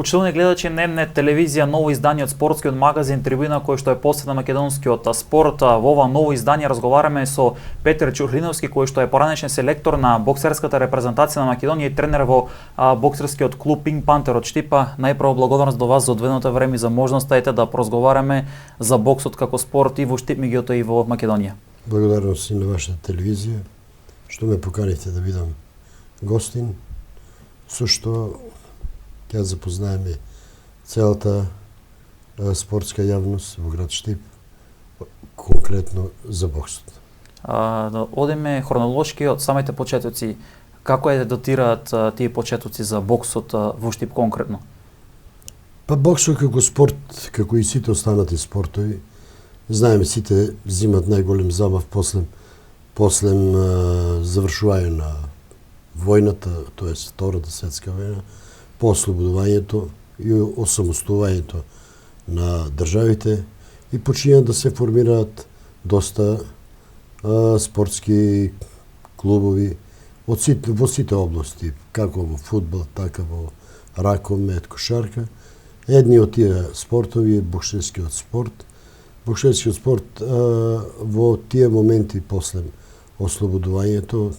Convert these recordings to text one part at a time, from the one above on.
Почитувани гледачи на М-нет телевизија, ново издание од спортскиот магазин Трибуна, кој што е посвет на македонскиот спорт. Во ова ново издание разговараме со Петер Ќурлиновски, кој што е поранешен селектор на боксерската репрезентација на Македонија и тренер во боксерскиот клуб Пинк Пантер од Штипа. Најпрво благодарност до вас за одвоеното време и за можноста да поразговараме за боксот како спорт и во Штип, меѓутоа и во Македонија. Благодарност и на вашата телевизија што ме поканихте да бидам гостин, со што ќе запознаеме целата спортска јавност во град Штип, конкретно за боксот. Да одиме хронолошки од самите почетоци. Како датираат тие почетоци за боксот во Штип конкретно? Па боксот како спорт, како и сите останати спортови, знаеме сите взимат најголем забав после завршување на војната, тоест Втората светска војна, по ослободувањето и осамостувањето на државите и починаат да се формираат доста спортски клубови во сите области, како во фудбал, така во ракомет, кошарка. Едни од тие спортови е боксерскиот спорт. Боксерскиот спорт во тие моменти после ослободувањето,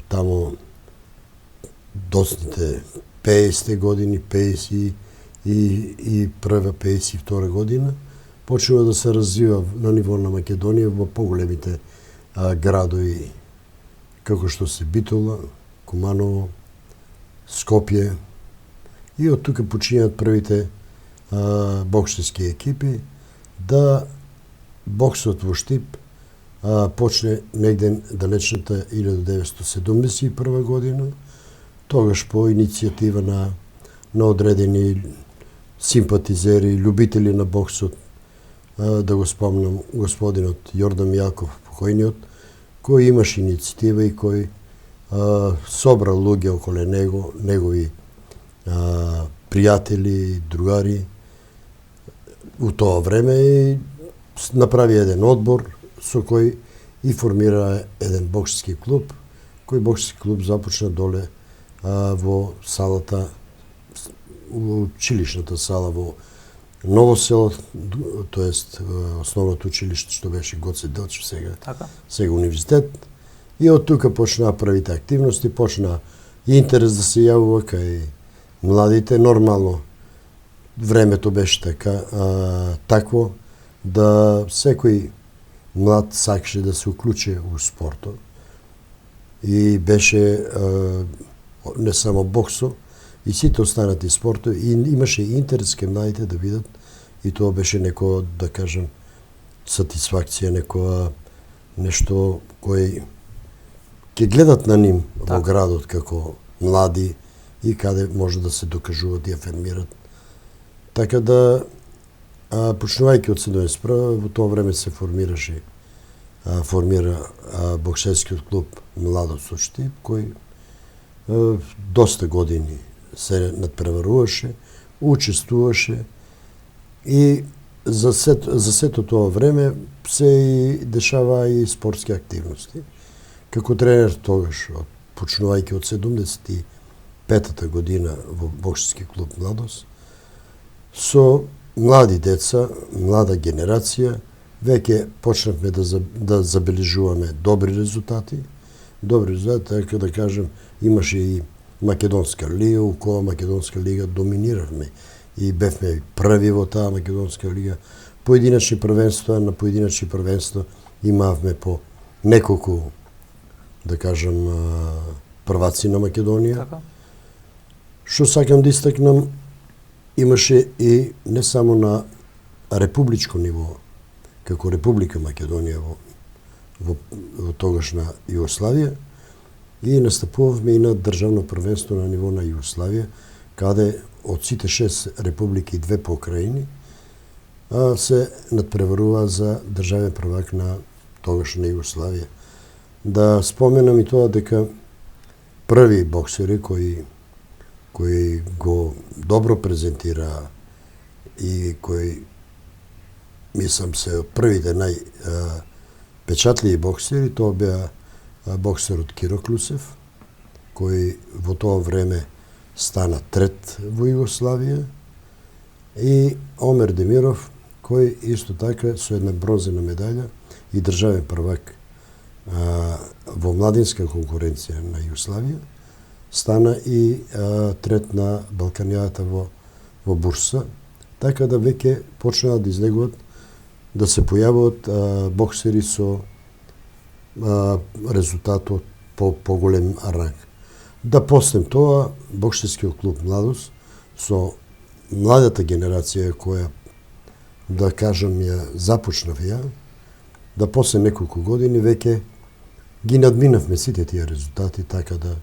тамо доцните 50 години, 50 и прва 52 година, почнува да се развива на ниво на Македонија во поголемите градови, како што се Битола, Куманово, Скопје, и од тука починаат првите боксерски екипи, да боксот во Штип почне негде далечната 1971 година, тогаш по иницијатива на одредени симпатизери, љубители на боксот, да го спомнам господинот Јордан Мијаков, покојниот, кој имаше иницијатива и кој собрал луѓе околе него, негови пријатели, другари у тоа време и направи еден одбор со кој и формира еден боксерски клуб, кој боксерски клуб започна доле во салата, училишната сала во Ново село, тоест основното училиште што беше Гоце Делчев, сега универзитет. И од тука почнаа првите активности, почна интерес да се јавува кај младите. Нормално времето беше такво да секој млад сакаше да се уклучи во спортот. И беше не само боксо, и сите останати спортови, и имаше интерес кај младите да видат, и тоа беше некоја, да кажем, сатисфакција, некоја нешто кој ќе гледат на ним во градот како млади и каде може да се докажуваат и афирмират. Така да, почнувајќи од 71, во тоа време се формира боксерскиот клуб Младост од Штип, кој доста години се надпреваруваше, учествуваше и за сето тоа време се и дешава и спортски активности. Како тренер тогаш, почнувајќи од 75-та година во боксерски клуб Младост, со млади деца, млада генерација, веќе почнавме да забележуваме добри резултати, така да кажем, имаше и Македонска лига, у која Македонска лига доминиравме и бевме први во таа Македонска лига. На поединечни првенства имавме по неколку, да кажем, прваци на Македонија. Што сакам да истакнам, имаше и не само на републичко ниво, како Република Македонија во тогашна Југославија, и настапувавме и на државно првенство на ниво на Југославија, каде од сите 6 републики и 2 покрајини се надпреварува за државен првак на тогашна Југославија. Да споменам и тоа дека први боксери кои го добро презентира и кои, мислам се, првите најпечатливи боксери, тоа беа боксерот Киро Клусев, кој во тоа време стана трет во Југославија, и Омер Демиров, кој исто така со една бронзена медаља и државен првак во младинска конкуренција на Југославија, стана и трет на Балканијата во Бурса, така да веќе почнаа да излегуваат, да се појавуваат боксери со резултатот по поголем ранг. Да постем тоа, боксерскиот клуб Младост со младата генерација која, да кажам, ја започнав ја, да после неколку години веќе ги надминавме сите тие резултати, така да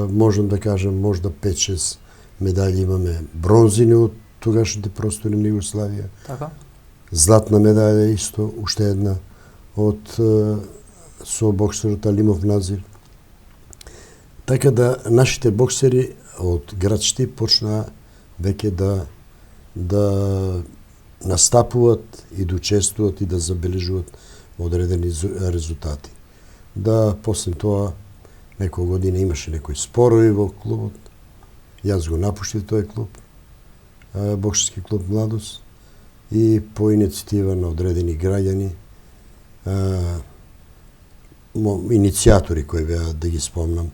можам да кажам можда 5-6 медаљи имаме бронзини од тогашните простори на Југославија. Така? Златна медаља исто, уште една од со боксерот Алимов Назир. Така да нашите боксери од град Штип почнаа веќе да настапуваат и да учествуваат и да забележуваат одредени резултати. Да, после тоа некој година имаше некои спорови во клубот. Јас го напуштив тој клуб, боксерски клуб Младост, и по иницијатива на одредени граѓани, иницијатори кои беа, да ги спомнам,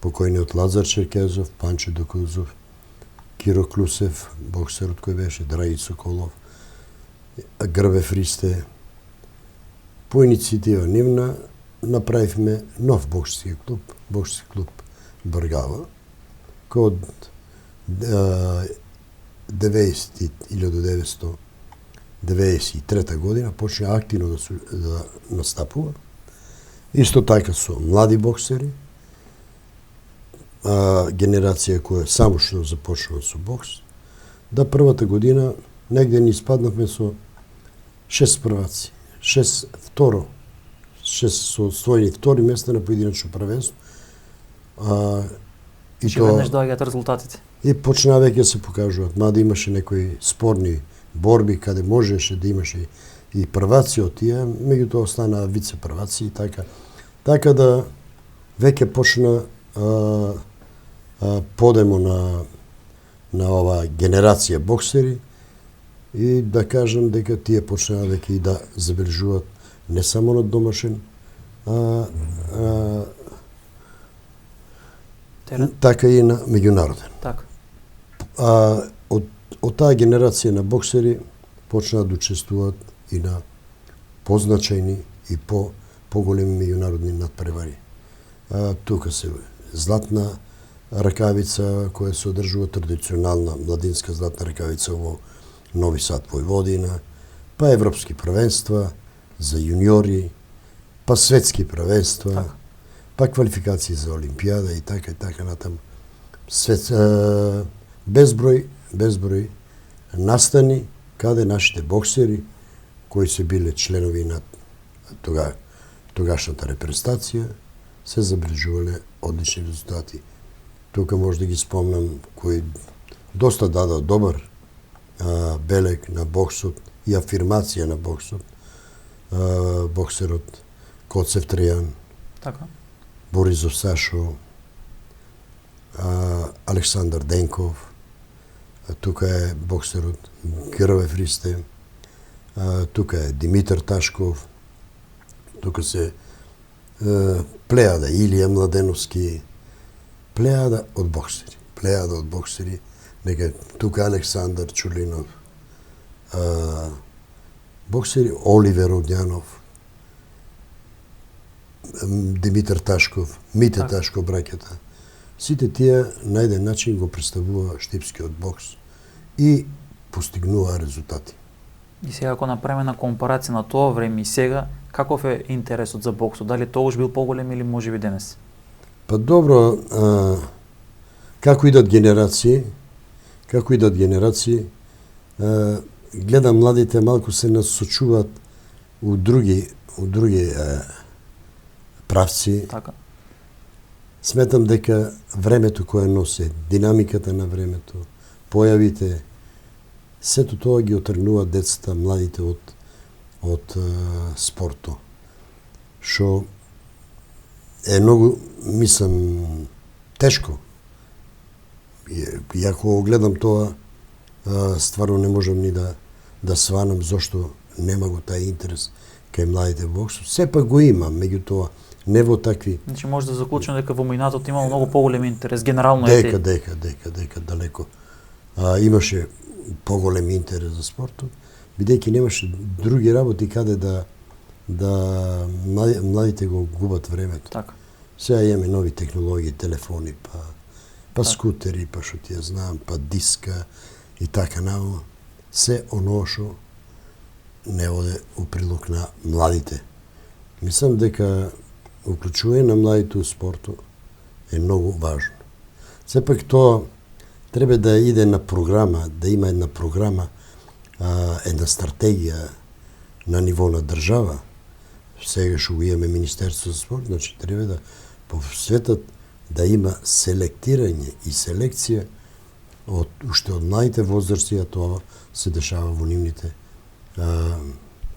покојниот Лазар Черкезов, Панчо Докузов, Киро Клусев, боксерот кој беше, Драги Соколов, Грбе Фристе. По иницијатива нивна направивме нов боксерски клуб Бргава, кој од 1993 година почна активно да настапува. Исто така со млади боксери, генерација која само што започнува со бокс. Да, првата година негде ни испаднавме со 6 прваци, 6 со освоени втори места на поединечно првенство. И веднаш доаѓаат резултатите. И почнаа веќе се покажуваат, мада имаше некои спорни борби каде можеше да имаше и прваци од тие, меѓутоа останаа вице прваци и така. Така да веќе почна подемо на ова генерација боксери, и да кажам дека тие почнаа веќе и да забележуваат не само на домашен така и на меѓународен. Така. Од таа генерација на боксери почнаа да учествуваат и на позначајни и поголеми меѓународни надпревари. Тука се златна ракавица која се одржува, традиционална младинска златна ракавица во Нови Сад, Војводина, па европски првенства за јуниори, па светски првенства, така, па квалификации за Олимпијада и така натаму. Безброј настани каде нашите боксери кои се биле членови на тогашната репрезентација се забележувале одлични резултати. Тука може да ги спомнам кои доста дадат добар белег на боксот и афирмација на боксот. Боксерот Коцев Тријан, така, Боризов Сашо, Александар Денков, тука е боксерот Грбе Фристе, тука е Димитар Ташков, тука се плејада Илија Младеновски, плејада од боксери, нека тука Александар Чулинов, боксери Оливер Одјанов, Димитар Ташков, Мите Ташков, браќата. Сите тие на еден начин го представува штипскиот бокс и постигнува резултати. И сега ако направиме на компарација на тоа време и сега, каков е интересот за боксот? Дали тогаш бил поголем или можеби денес? Па добро, како идат генерации, гледам младите малку се насочуваат у други правци. Така. Сметам дека времето кое носи, динамиката на времето, појавите, сето тоа ги отргнува децата, младите од спортот. Што е многу, мислам, тешко И ако го гледам тоа, стварно не можам ни да сванам зошто нема го тај интерес кај младите во боксот. Сепак го има, меѓутоа не во такви. Значи може да заклучиме дека во минатото имало многу поголем интерес, генерално Дека далеко. Имаше поголем интерес за спортот, бидејќи немаше други работи каде да младите го губат времето. Така. Сега имаме нови технологии, телефони, па скутери, па што ти ја знам, па диска и така наво. Се оно што не оде у прилог на младите. Мислам дека уклучување на младите у спортот е многу важно. Сепак тоа треба да иде на програма, да има една програма, една стратегија на ниво на држава. Сега што го имаме Министерство за спорт, значи треба да посветат да има селектирање и селекција уште од младите возрасти, а тоа се дешава во нивните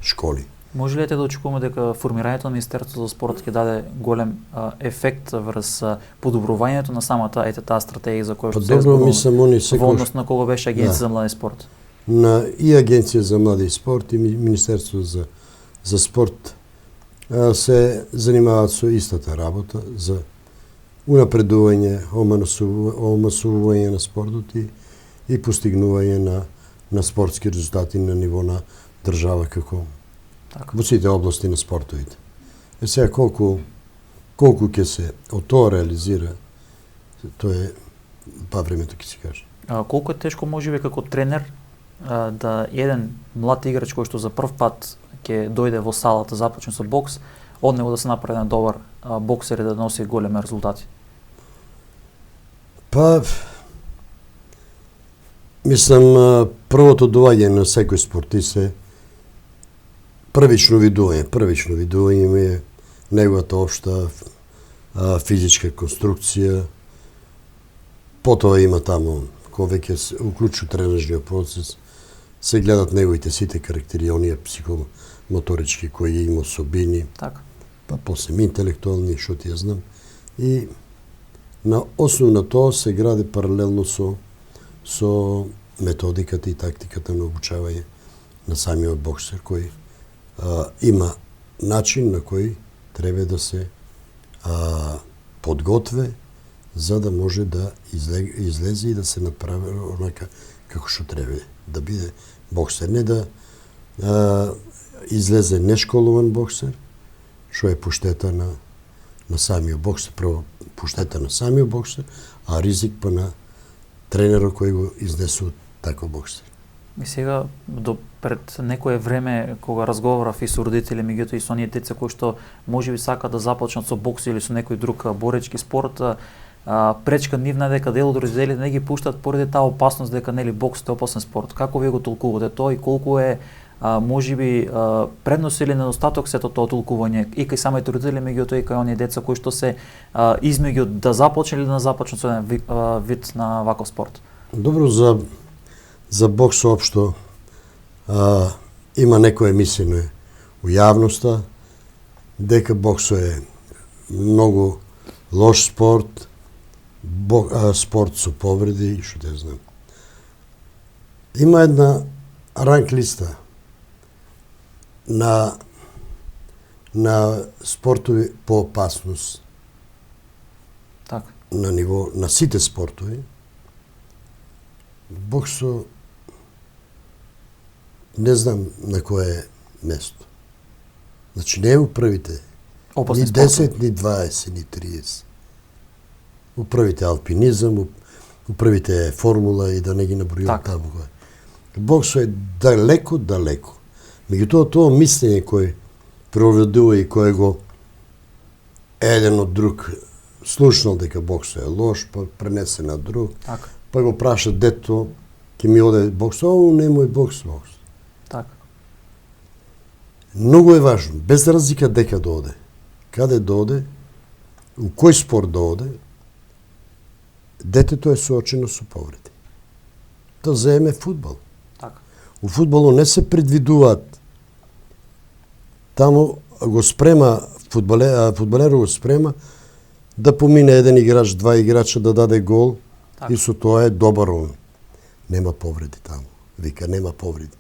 школи. Може ли да очекуваме дека формирањето на Министерството за спорт ќе даде голем ефект врз подобрувањето на самата таа стратегија за која што се зборува во однос на кога беше Агенција за млади спорт? На и Агенција за млади спорт и Министерство за спорт се занимаваат со истата работа за унапредување, омасување на спортот и постигнување на спортски резултати на ниво на држава како во сите области на спортовите. Сега колку ќе се од тоа реализира, тоа е па времето ќе се каже. Колку е тешко можеби како тренер да еден млад играч кој што за прв пат ќе дојде во салата, започне со бокс, од него да се направи еден добар боксер и да носи големи резултати? Па, мислам, првото доаѓање на секој спортист е првично видување. Првично видување е неговата општа физичка конструкција. Потоа има таму, кој веќе се уклучу тренажниот процес, се гледат неговите сите карактери, оние психомоторички кои има особини. Така. Па после интелектуални, што ти ја знам. И на основа на тоа се гради паралелно со методиката и тактиката на обучавање на самиот боксер, кој има начин на кој треба да се подготве за да може да излезе и да се направи онака како што треба да биде боксер. Не да излезе нешколуван боксер, што е поштета на самиот боксер, прво поштета на самиот боксер, а ризик па на тренерот кој го изнесува таков боксер. И сега, пред некое време, кога разговарав и со родители, меѓутоа и со оние деца кои што можеби сакаат да започнат со бокс или со некој друг боречки спорт, пречка нивна дека дел од родителите не ги пуштат поради таа опасност дека нели боксот е опасен спорт. Како вие го толкувате тоа и колку е можеби предност или недостаток сето тоа толкување и кај самите родители, меѓутоа и кај оние деца кои што се измеѓу да започне или да започнат со еден вид на ваков спорт? Добро, за бокс општо има некое мислење у јавноста дека боксот е многу лош спорт, спорт со повреди, што те знам. Има една ранг листа на спортови по опасност. Така. На ниво на сите спортови. Боксот не знам на кое место. Значи не е у првите. Опасни ни 10, ни 20, ни 30. У првите алпинизам, у првите формула и да не ги набројувам таму. Боксот е далеко. Меѓутоа тоа мислење кој проведува и кој го еден од друг слушнал дека боксот е лош, па пренесе на друг, па го праша дето, ќе ми оде бокс, немој бокс. Така. Многу е важно, без разлика дека доде, каде доде, у кој спорт доде, детето е соочено со повреди. Да заеме фудбал. Така. У фудбалот не се предвидуваат. Таму го спрема, фудбалерот го спрема да помине еден играч, два играча да даде гол, Така. И со тоа е добар он. Нема повреди таму. Вика, нема повреди.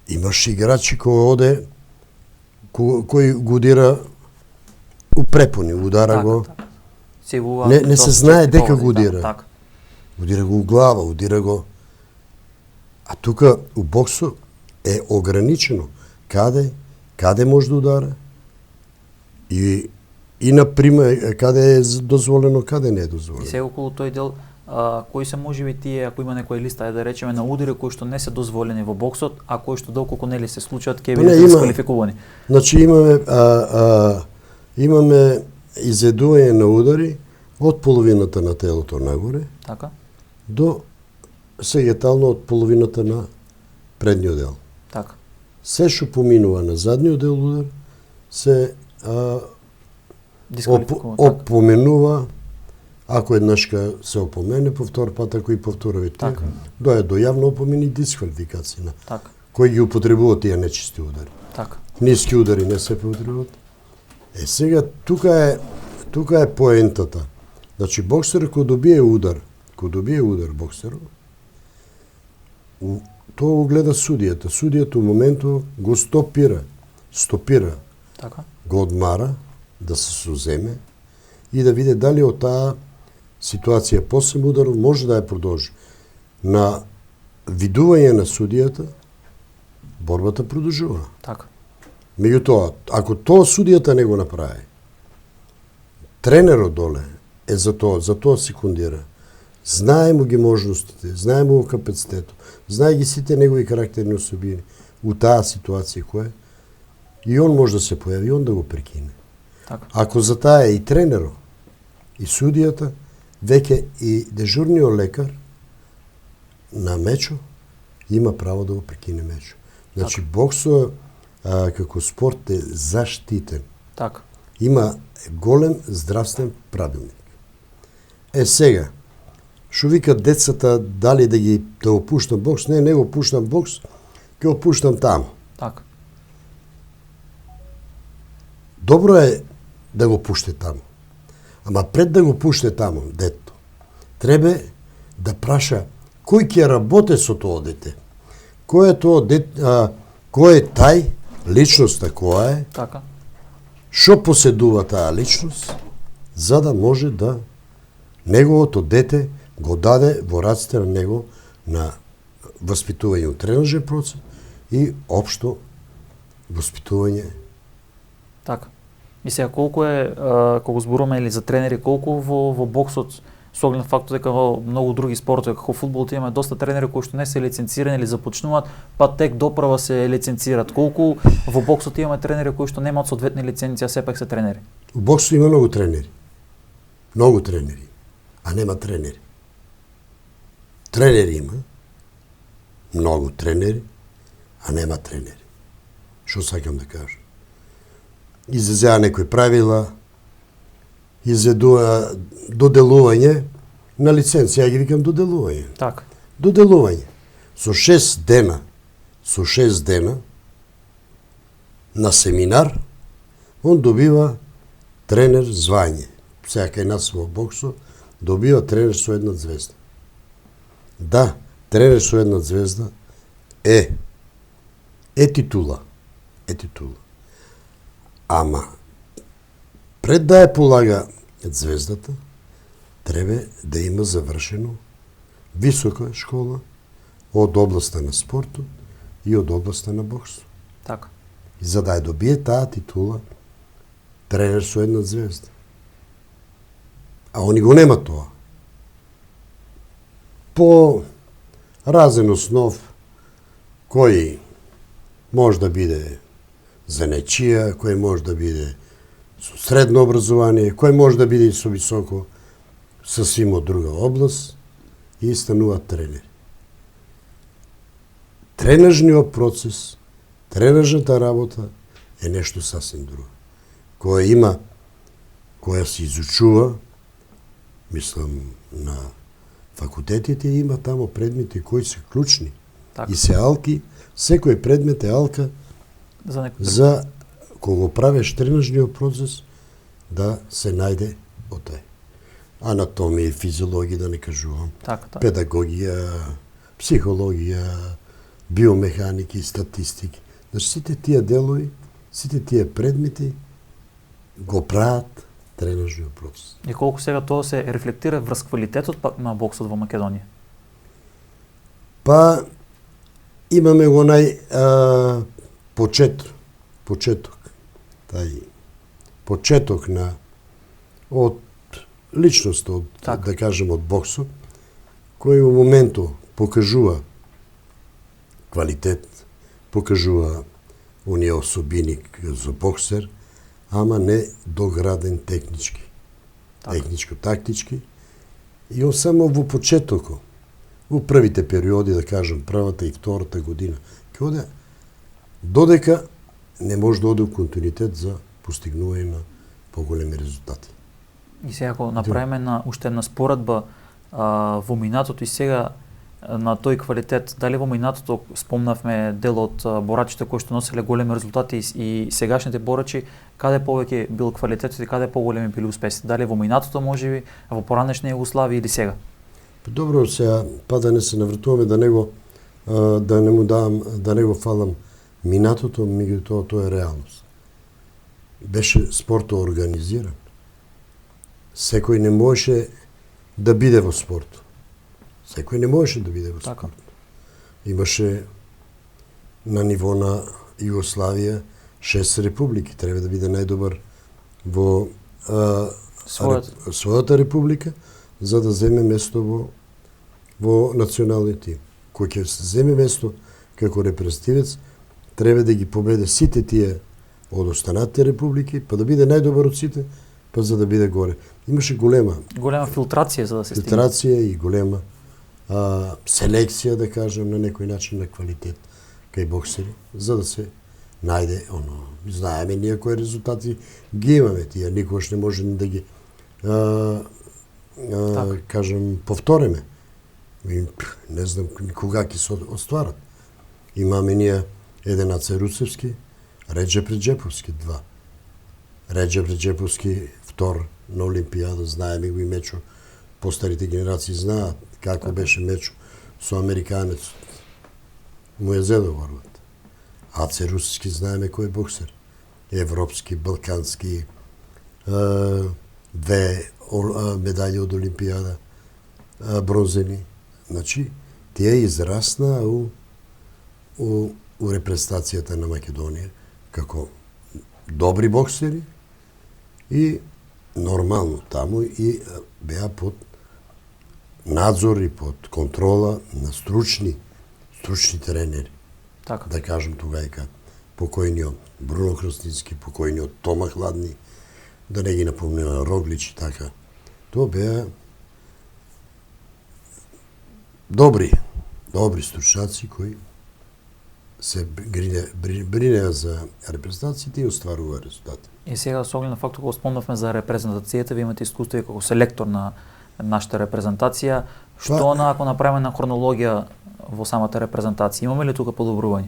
Имаш играчи кој оде, кој го удира у препони, удара Така, го. така. Сигува Не се доста знае чести дека повреди, го удира. Така. Удира го у глава, удира го. А тука у боксот е ограничено. Каде може да удара? И например, каде е дозволено, каде не е И дозволено. сега околу тој дел, кои се можеби тие, ако има некоја листа, да речеме, на удари кои што не се дозволени во боксот, а кои што доколку нели се случаат ќе Па не, бидат има- дисквалификувани. Значи имаме изведување на удари од половината на телото нагоре Така? до сегетално од половината на предниот дел. Така. Се што поминува на задниот дел удар се Дисквалификувани. Така. опоменува, ако еднашка се опомене, повтор пат ако и повторови тие, Така. доја до јавно опомени и дисквалификација на Така. кои ги употребуваат тие нечисти удари. Така. Ниски удари не се потребуваат. Сега тука е поентата. Значи боксерот кој добие удар боксерот, тоа го гледа судијата. Судијата у моментот го стопира, Така. го одмара да се соземе и да види дали од таа ситуација после ударот може да ја продолжи. На видување на судијата борбата продолжува. Така. Меѓутоа, ако тоа судијата не го направи, тренерот доле е за тоа секундира. Знае му ги можностите, знае му капацитетот, знае ги сите негови карактерни особини у таа ситуација која е, и он може да се појави и он да го прекине. Така. Ако за таа е и тренерот, и судијата, веќе и дежурниот лекар на мечо има право да го прекине мечо. Значи, боксот како спорт е заштитен. Така. Има голем здравствен правилник. Сега, што викат децата дали да го пуштам бокс, не го пуштам бокс, ќе го пуштам таму. Така. Добро е да го пуште таму. Ама пред да го пуште таму, дето, треба да праша кој ќе работи со тоа дете. Кој е тоа дете, кој е тај, личноста која е, Така. што поседува таа личност, за да може да неговото дете го даде во раците на него на воспитување у тренажен процес и општо воспитување. Така. И сега колку е, кога зборуваме или за тренери, колку во боксот, со оглед на фактот дека во многу други спортови, како фудбалот, имаме доста тренери кои што не се лиценцирани или започнуваат, па тек доправа се лиценцират. Колку во боксот имаме тренери кои што немаат соодветни лиценција, сепак се тренери? У боксот има многу тренери. Многу тренери. А нема тренери. Тренери има. Многу тренери. А нема тренери. Што сакам да кажам? Излезеа некои правила, изведува доделување на лиценција, ја ги викам доделување. Така. Доделување. Со 6 дена на семинар, он добива тренер звање. Сега кај нас во боксот добива тренер со една звезда. Да, тренер со една звезда е титула. Е титула. Ама, пред да ја полага звездата, треба да има завршено висока школа од областа на спортот и од областа на боксот. Така. И за да ја добие таа титула, тренер со една звезда. А они го нема тоа. По разен основ, кој може да биде за нечија, кој може да биде со средно образование, кој може да биде и со високо, сасвим од друга област, и стануваат тренери. Тренажниот процес, тренажната работа е нешто сасвим друго. Која се изучува, мислам, на факултетите, има тамо предмети кои се клучни. Така. И се алки, секој предмет е алка За некој за кога го правиш тренажниот процес да се најде од тој. анатомија, физиологија, да не кажувам, Така. педагогија, психологија, биомеханики, статистики. Значи, сите тие делови, сите тие предмети го прават тренажниот процес. И колку сега тоа се рефлектира врз квалитетот пак на боксот во Македонија? Па, имаме онај почеток, тај почеток на од личност, од, Так. да кажем, од боксот, кој во моментот покажува квалитет, покажува оние особини за боксер, ама не дограден технички, Так. техничко-тактички. И он само во почетокот, во првите периоди, да кажем, првата и втората година, ќе оде, додека не може да оде во континуитет за постигнување на поголеми резултати. И сега ако направиме на уште една споредба во минатото и сега на тој квалитет, дали во минатото спомнавме дел од борачите кои што носеле големи резултати и сегашните борачи, каде повеќе бил квалитетот и каде поголеми били успеси? Дали во минатото можеби, во поранешна Југославија или сега? Добро, сега па да не се навртуваме да не го да не му давам, да не го фалам минатото, меѓутоа тоа е реалност. Беше спортот организиран. Секој не можеше да биде во спортот. Секој не можеше да биде во Така. спортот. Имаше на ниво на Југославија 6 републики. Треба да биде најдобар во својата република, за да земе место во националниот тим. Кој ќе земе место како репрезентативец, треба да ги победе сите тие од останатите републики, па да биде најдобар од сите, па за да биде горе. Имаше голема филтрација за да се стигне. филтрација и голема селекција, да кажем, на некој начин на квалитет кај боксери, за да се најде оно. Знаеме ние кои резултати ги имаме, тие никогаш не може да ги кажем повториме. И, не знам кога ќе се остварат. Имаме ние еден Аце Руцевски, Реджеп Реджеповски 2. Реджеп Реджеповски втор на Олимпијада, знаеме го и мечо. Постарите генерации знаат како беше мечо со американецот. Му е зедо борбата. Аце Руцевски знаеме кој е боксер. Европски, балкански, две медаљи од Олимпијада, бронзени. Значи, тие израсна у репрезентацијата на Македонија како добри боксери и нормално таму и беа под надзор и под контрола на стручни тренери. Така. Да кажем тугајка покојниот Бруно Крстински, покојниот Тома Хладни, да не ги напомнеме Роглич и така. Тоа беа добри стручњаци кои се бринеа за репрезентациите и остварува резултати. И сега со оглед на фактот кога спомнавме за репрезентацијата, ви имате искуство и како селектор на нашата репрезентација. Што ако направиме на хронологија во самата репрезентација? Имаме ли тука подобрување?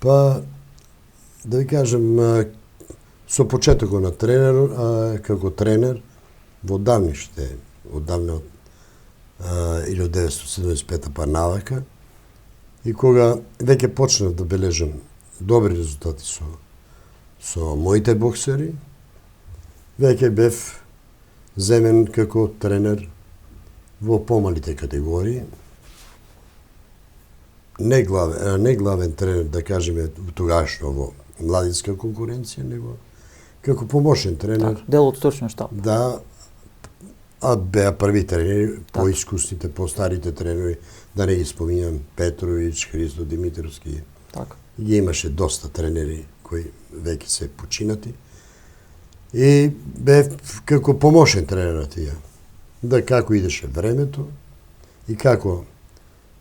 Па, да ви кажем, со почетокот на тренер, како тренер, во давниште, оддавна од 1975 па навака, и кога веќе почнав да бележам добри резултати со моите боксери, веќе бев земен како тренер во помалите категории. Не главен тренер, да кажеме, тогашно во младинска конкуренција, него како помошен тренер. Дел од стручниот штаб. Да, беа први тренери, поискусните, постарите тренери, да не ги споминам, Петрович, Христо Димитровски. Така. Ги имаше доста тренери кои веќе се починати. И бев како помошен тренер на тие. Да како идеше времето и како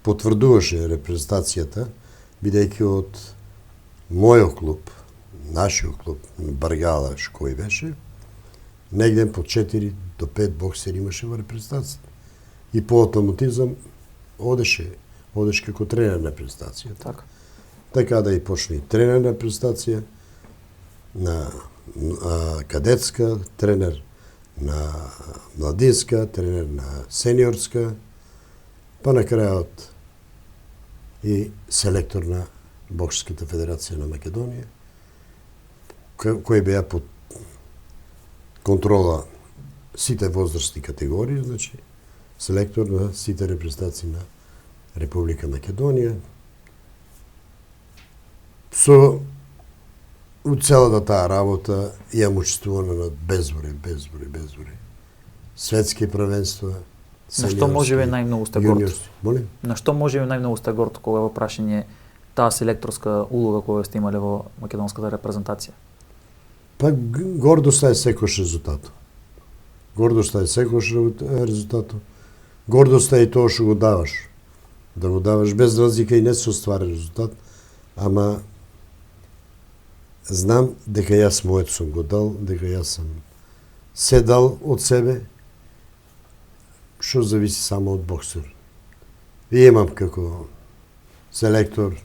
потврдуваше репрезентацијата, бидејќи од мојот клуб, нашиот клуб, Баргалаш кој беше, негде по 4 до 5 боксери имаше во репрезентацијата. И по автоматизам одеше како тренер на репрезентацијата. Така. Така да и почне тренер на репрезентација, на кадетска, тренер на младинска, тренер на сениорска, па накрая и селектор на Боксерската федерација на Македонија, кој беа под контрола сите возрастни категории, значи селектор на сите репрезентации на Република Македонија. Со целата таа работа јам учествувано на безброј светски првенства. На што можеби најмногу сте горд? Молим? На што можеби најмногу сте горд кога во прашање таа селекторска улога која сте имале во македонската репрезентација? Па гордоста е секојаш резултатот. Гордоста е секојаш резултатот. Гордоста е тоа што го даваш. Да го даваш без разлика и не се оствари резултат, ама знам дека јас моето сум го дал, дека јас сум се дал од себе, што зависи само од боксер. И имам како селектор,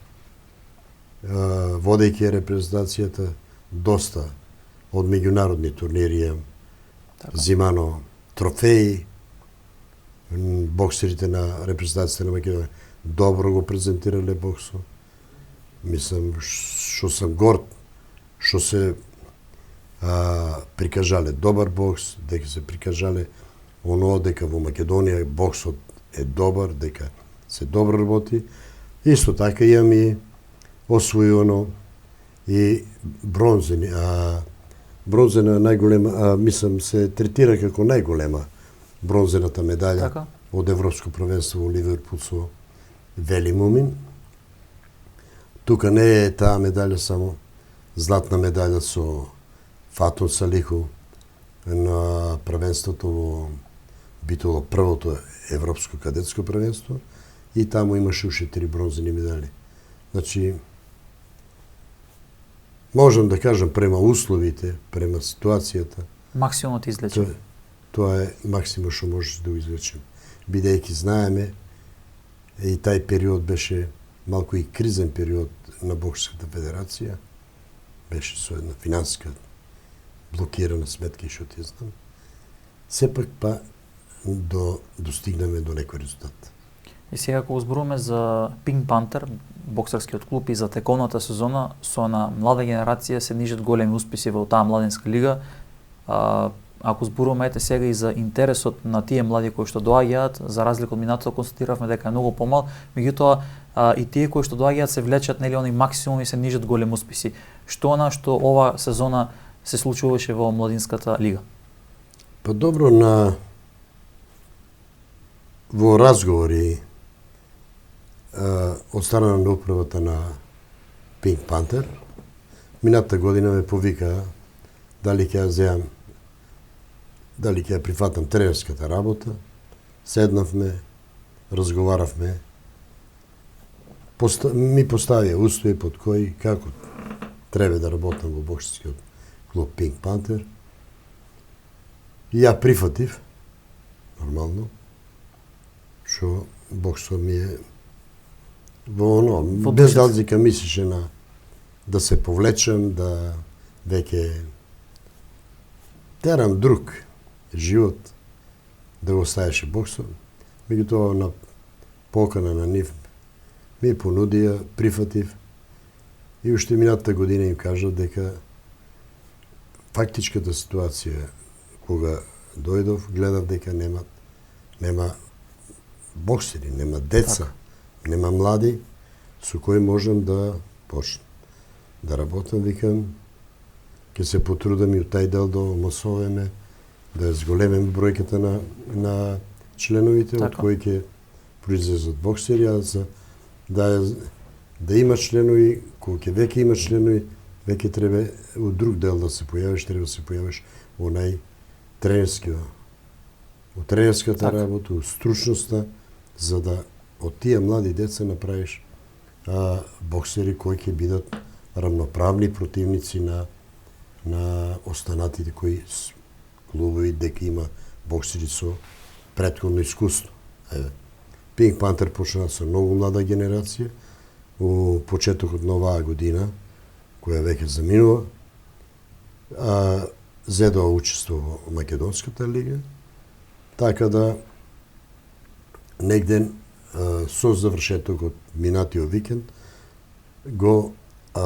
водејќи репрезентацијата, доста од меѓународни турнири имам зимано трофеи, боксерите на репрезентацијата на Македонија добро го презентирале боксот. Мислам, што сум горд, што се прикажале добар бокс, дека се прикажале оно дека во Македонија боксот е добар, дека се добро работи. Исто така имам и освојено и бронзена најголема, мислам се третира како најголема бронзената медаља Така? од Европско првенство во Ливерпул со Вели Мумин. Тука не е таа медаља само златна медаља со Фатун Салиху на првенството во битоло првото Европско кадетско првенство и таму имаше уште 3 бронзени медали. Значи, можам да кажам према условите, према ситуацијата, Максимумот излече. тоа е максимум што можеш да го извлечем. Бидејќи знаеме, и тај период беше малку и кризен период на Боксерската федерација, беше со една финансиска блокирана сметка и што ти знам. Сепак па достигнеме до некој резултат. И сега ако зборуваме за Pink Panther, боксерскиот клуб и за тековната сезона, со на млада генерација се нижат големи успеси во таа младинска лига. Ако зборуваме ете сега и за интересот на тие млади кои што доаѓаат, за разлика од минатото констатиравме дека е многу помал, меѓутоа и тие кои што доаѓаат се влечат нели они максимум и се нижат големи успеси. Што што ова сезона се случуваше во младинската лига? Па добро, во разговори од страна на управата на Pink Panther, минатата година ме повика дали ќе ја земам, дали ќе ја прифатам тренерската работа. Седнавме, разговаравме, ми поставија услови под кои како треба да работам во боксерскиот клуб Pink Panther. И ја прифатив, нормално, што боксот ми е во без разлика мислеше на да се повлечам, да веќе терам друг живот, да го оставеше боксот. Меѓутоа на покана на нив ми понудија, прифатив и уште минатата година им кажав дека фактичката ситуација кога дојдов, гледав дека нема боксери, нема деца, нема млади со кои можам да почнам да работам. Викам, ќе се потрудам и од тај дел да масовеме, да зголемем бројката на членовите, од кои ќе произлезат боксери, а за да има членови, кога ќе веќе има членови, веќе треба од друг дел да се појавиш, треба да се појавиш во тренерската работа, стручноста, за да од тие млади деца направиш боксери кои ќе бидат рамноправни противници на останатите кои клубови, дека има боксери со претходно искуство. Pink Panther почна со многу млада генерација во почетокот на оваа година, која веќе заминува. за да учествува во Македонската лига, така да негде со завршетокот минатиот викенд го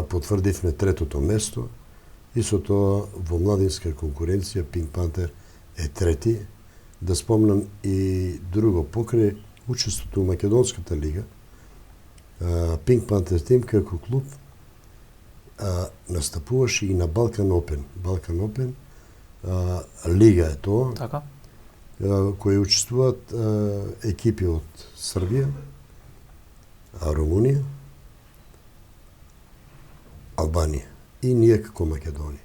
потврдивме третото место и со тоа во младинска конкуренција Пинк Пантер е трети. Да спомнам и друго, покрај учеството во Македонската лига, Пинк Пантер тим како клуб настапуваше и на Балкан Опен. Балкан Опен лига е тоа, Така. кои учествуваат екипи од Србија, Румунија, Албанија и ние како Македонија.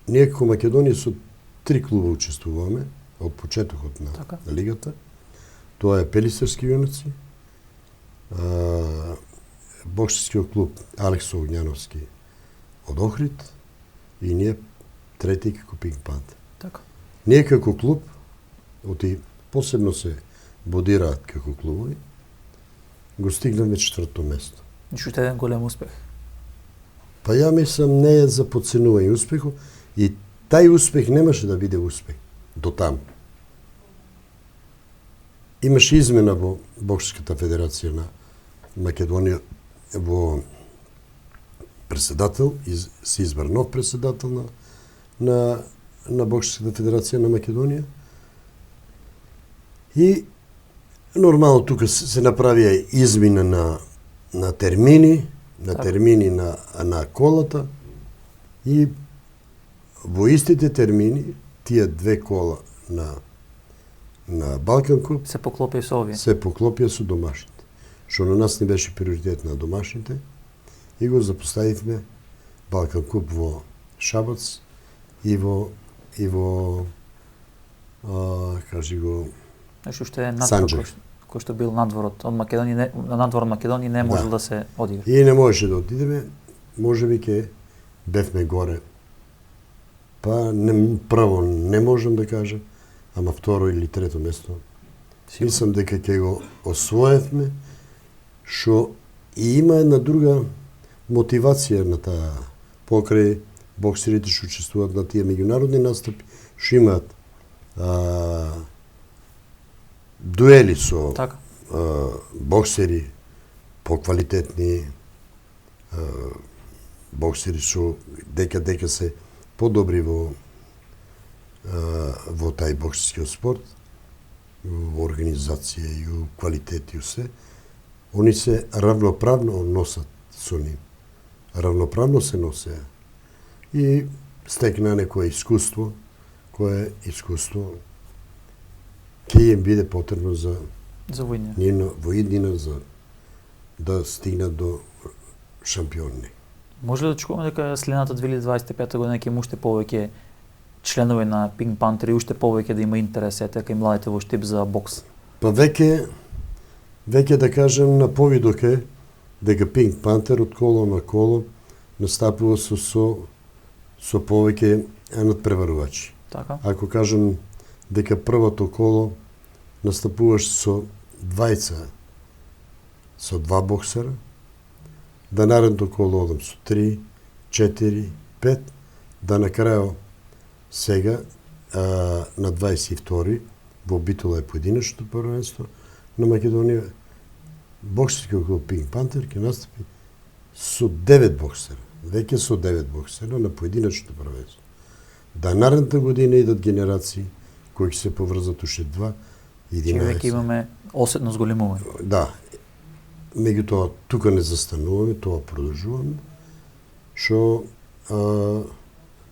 Ние како Македонија со 3 клуба учествуваме од почетокот на Така. лигата. Тоа е Пелистерски јунаци, боксерскиот клуб Алексо Огњановски од Охрид и ние трети како Пинк Пантер. Така. Ние како клуб, оти посебно се бодираат како клубови, го стигнаме четврто место. И уште еден голем успех. Па ја мислам не е за подценување успехот и тај успех немаше да биде успех до таму. Имаше измена во Боксерската федерација на Македонија во председател, се избра нов председател на Боксерската федерација на Македонија. И нормално тука се направија измена на термини, термини на колата и во истите термини тие две кола на Балкан Куп Се поклопи со овие. се поклопија со домашните. Што на нас не беше приоритет на домашните и го запоставивме Балкан Куп во Шабац и во кажи го Значи уште еден Санџак. надвор кој што бил надворот од Македонија, надвор од Македонија не можел да се одигра. И не можеше да отидеме, можеби ке бевме горе. Па прво не можам да кажам, ама второ или трето место. Сигурно. Мислам дека ќе го освоевме, што и има една друга мотивација на таа покрај боксерите што учествуваат на тие меѓународни настапи, што имаат дуели со Така. боксери поквалитетни, боксери што дека се подобри во тај боксерскиот спорт, во организација и у квалитет и се, они се равноправно носат со нив. Равноправно се носе. И стекна некое искуство, кое искуство ќе им биде потребно за За војна. воиднина за да стигнат до шампиони. Може ли да очекуваме дека следната 2025 година ќе има уште повеќе членови на Pink Panther и уште повеќе да има интерес ете кај младите во Штип за бокс? Па веќе да кажем на повидок е дека Pink Panther од коло на коло настапува со повеќе надпреварувачи. Така. Ако кажем дека првото коло настапуваш со двајца, со два боксера, да наредното коло одам со 3, 4, 5, да на крајо сега на 22 во Битола е поединечното првенство на Македонија, боксерскиот клуб Pink Panther ќе настапи со 9 боксера, веќе со 9 боксера на поединечното првенство. Да наредната година идат генерации кои ќе се поврзат уште 2, Че 11. веќе имаме осетно зголемување. Да. Меѓутоа, тука не застануваме, тоа продолжуваме, што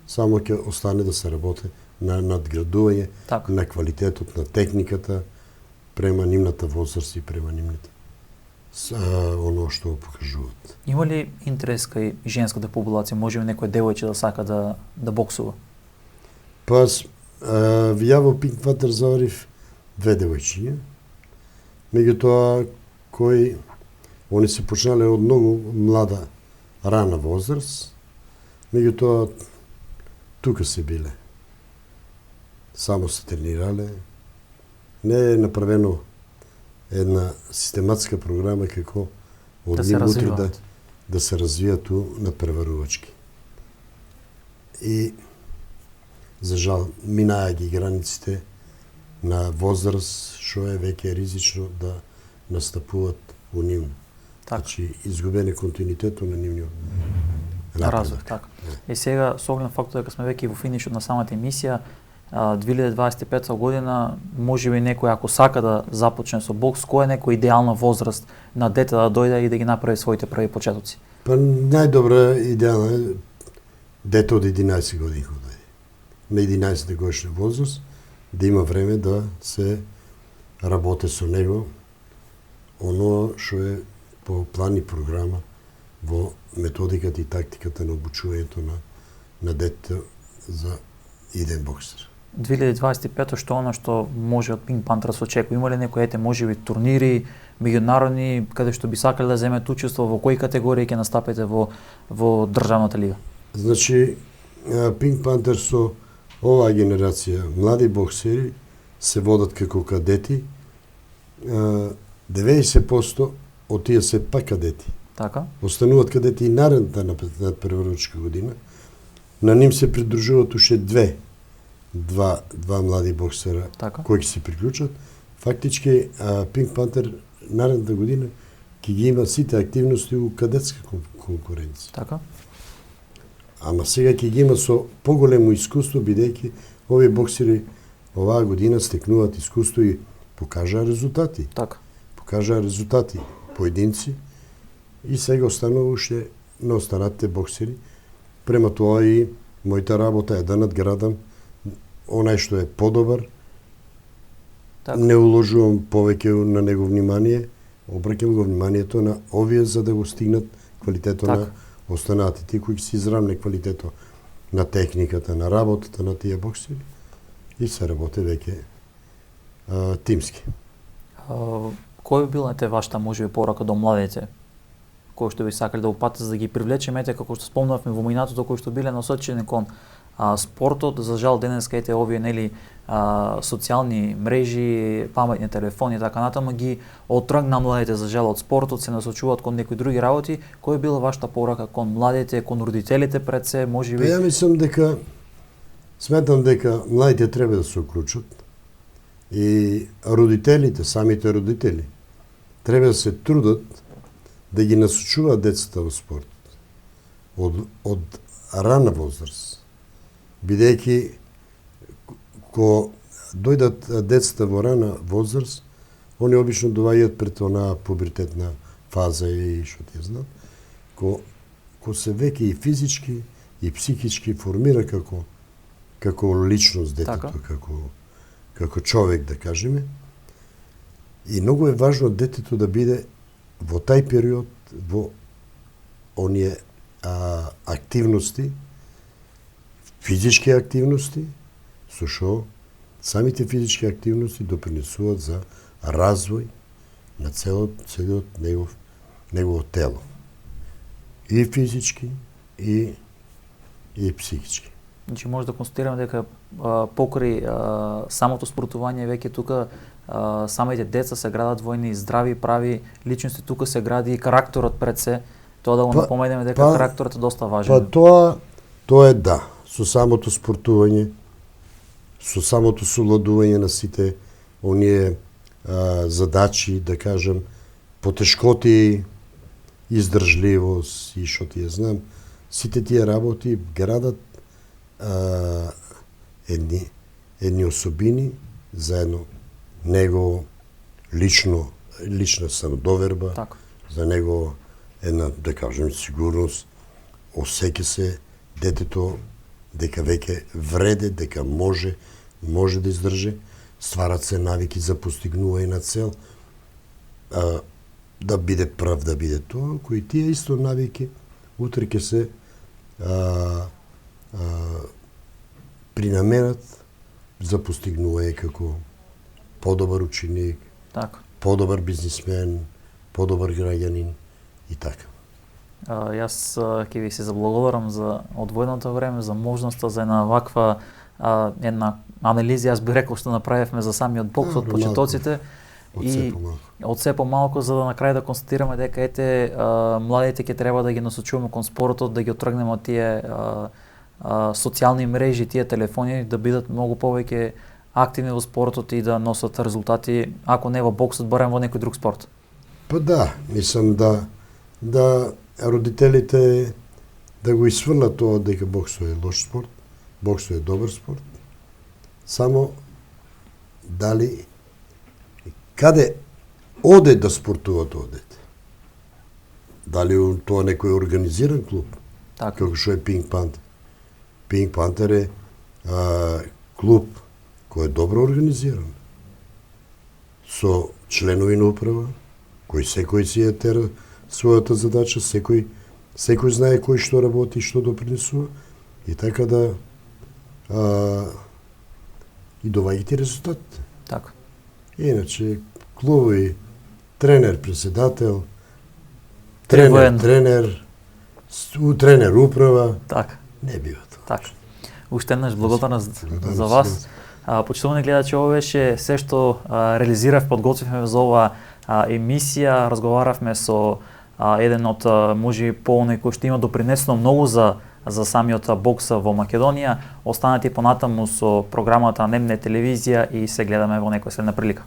само ќе остане да се работи на надградување Така. на квалитетот на техниката према нивната возраст и према нивната оно што покажуваат. Има ли интерес кај женската популација? Може ли некој девојче да сака да боксува? Па, ја во Pink Panther заварив 2 девојчиња, меѓутоа кои они се почнале од многу млада, рана возраст, меѓутоа тука се биле. Само се тренирале. Не е направено една систематска програма како од Да се нив утре развиваат. да се развијат надпреварувачки. И За жал, минаа ги границите на возраст, што е веќе ризично да настапуваат у нив. Така. Значи, изгубен е континуитетот на нивниот Развој, така. И сега, с оглед на фактот дека сме веќе во финишот на самата емисија, 2025 година, може би некој ако сака да започне со бокс, кој е некој идеална возраст на дете да дојде и да ги направи своите први почетоци? Па најдобра идеална е дете од 11 години кога дојде. На 11 годишна возраст да има време да се работи со него оно што е по план и програма во методиката и тактиката на обучувањето на детето за иден боксер. 2025 што оно што може од Pink Panthers се очекува? Има ли некои можеби турнири меѓународни каде што би сакале да земете учество, во кои категории ќе настапите во државната лига? Значи Pink Panthers со оваа генерација млади боксери се водат како кадети. 90% од тие се пак кадети. Така. Остануваат кадети и наредната надпреварувачка година. На ним се придружуваат уште два млади боксера Така. кои ќе се приклучат. Фактички Pink Panther наредната година ќе ги има сите активности у кадетска конкуренција. Така. Ама сега ќе ги има со поголемо искуство, бидејќи овие боксери оваа година стекнуваат искуство и покажаа резултати. Така. Покажаа резултати поединци и сега останува уште на останатите боксери. Према тоа и мојата работа е да надградам онај што е подобар. Така. Не уложувам повеќе на него внимание, обраќам го вниманието на овие за да го стигнат квалитетот на останатите кои ќе се израмне квалитетот на техниката, на работата на тие боксери и се работи веќе тимски. Кој би била вашата можеби порака до младите кои што би сакале да упатат за да ги привлечеме, како што спомнавме во минатото, кои што биле насочени кон спортот? За жал денеска ете овие социјални мрежи, паметни телефони и така натаму ги отргна младите за жал од спортот, се насочуваат кон некои други работи. Кој била вашата порака кон младите, кон родителите пред се, можеби? Ја мислам дека сметам дека младите треба да се уклучат и родителите, самите родители треба да се трудат да ги насочуваат децата во спортот од рана возраст. Бидејќи кога дојдат децата во рана возраст, они обично доаѓаат пред онаа пубертетна фаза и што ти знам, ко се веќе и физички и психички формира како личност детето, како човек да кажеме. И многу е важно детето да биде во тај период во оние активности, физички активности, со што самите физички активности допринесуваат за развој на целиот негово тело. И физички, и психички. Значи може да констатираме дека покрај самото спортување веќе тука самите деца се градат во едни здрави, прави личности, тука се гради и карактерот пред се. Тоа да го напоменеме дека карактерот е доста важен. Па тоа е да, со самото спортување, со самото совладување на сите оние задачи, да кажам, потешкоти, издржливост и што ти ја знам, сите тие работи градат едни особини за едно него лична самодоверба, така, за него една, да кажем, сигурност, осеќа се детето дека веќе вреде, дека може да издржи, стварат се навики за постигнување на цел, да биде прав, да биде тоа, кои тие исто навики утре ќе се принаменат за постигнување како подобар ученик, така. подобар бизнисмен, подобар граѓанин и така. Јас ќе ви се заблагодарам за одвоеното време, за можноста за една ваква една анализа, јас би рекол што направивме за самиот бокс од почетоците и од се помалку, за да на крај да констатираме дека младите ќе треба да ги насочуваме кон спортот, да ги отргнеме од тие социјални мрежи, тие телефони да бидат многу повеќе активни во спортот и да носат резултати, ако не во боксот, барем во некој друг спорт. Па да, мислам да родителите да го исфрлат тоа дека боксот е лош спорт, боксот е добар спорт. Само дали каде оде да спортува тоа дете? Дали тоа некој организиран клуб? Така. Како што е Пинк Пантер. Пинк Пантер е клуб кој е добро организиран. Со членови на управа, кој секој си ја тера својата задача, секој знае кој што работи и што допринесува и така да и доваѓате резултат. Така. Иначе клубови, тренер, председател, Трибоен. тренер управа, Така. не бива тоа. Така. Уште еднаш благодарност за вас. Почитувани гледачи, ова беше се што реализирав, подготвивме за оваа емисија, разговаравме со еден од може полни кој што има допринесено многу за самиот бокс во Македонија. Останете понатаму со програмата Немне телевизија и се гледаме во некоја следна прилика.